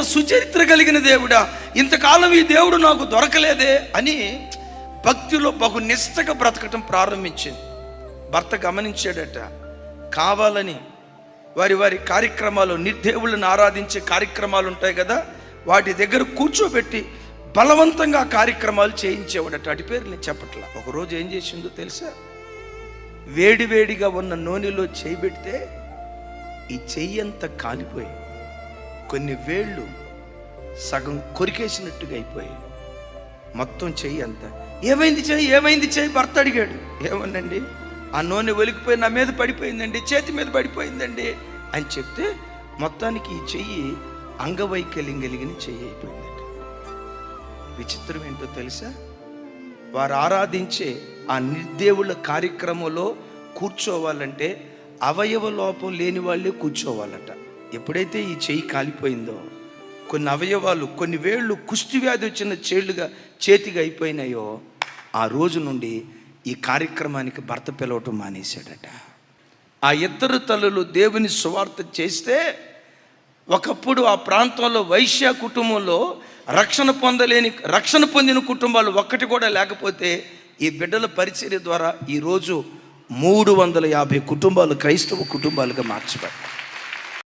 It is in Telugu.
సుచరిత్ర కలిగిన దేవుడా, ఇంతకాలం ఈ దేవుడు నాకు దొరకలేదే అని భక్తిలో బహు నిష్టగా బ్రతకటం ప్రారంభించింది. భర్త గమనించాడట. కావాలని వారి వారి కార్యక్రమాలు, నిర్దేవుళ్ళని ఆరాధించే కార్యక్రమాలు ఉంటాయి కదా, వాటి దగ్గర కూర్చోబెట్టి బలవంతంగా కార్యక్రమాలు చేయించేవాడట. అటు పేరు నేను చెప్పట్లా. ఒకరోజు ఏం చేసిందో తెలుసా? వేడివేడిగా ఉన్న నూనెలో చేయి పెడితే ఈ చెయ్యి అంతా కాలిపోయి కొన్ని వేళ్ళు సగం కొరికేసినట్టుగా అయిపోయి మొత్తం చెయ్యి అంతా. ఏమైంది చెయ్యి, ఏమైంది చెయ్యి? భర్త అడిగాడు. ఏమనండి, ఆ నూనె ఒలికిపోయి నా మీద పడిపోయిందండి, చేతి మీద పడిపోయిందండి అని చెప్తే మొత్తానికి ఈ చెయ్యి అంగవైకల్యం కలిగిన చెయ్యి అయిపోయిందట. విచిత్రం ఏంటో తెలుసా? వారు ఆరాధించే ఆ నిర్దేవుళ్ళ కార్యక్రమంలో కూర్చోవాలంటే అవయవ లోపం లేని వాళ్ళే కూర్చోవాలట. ఎప్పుడైతే ఈ చెయ్యి కాలిపోయిందో కొన్ని అవయవాలు, కొన్ని వేళ్ళు కుష్టి వ్యాధి వచ్చిన చేతిగా అయిపోయినాయో, ఆ రోజు నుండి ఈ కార్యక్రమానికి భర్త పిలవటం మానేశాడట. ఆ ఇద్దరు తల్లులు దేవుని సువార్త చేస్తే ఒకప్పుడు ఆ ప్రాంతంలో వైశ్య కుటుంబంలో రక్షణ పొందిన కుటుంబాలు ఒక్కటి కూడా లేకపోతే ఈ బిడ్డల పరిచర్య ద్వారా ఈరోజు 350 కుటుంబాలు క్రైస్తవ కుటుంబాలుగా మార్చబడ్డాయి.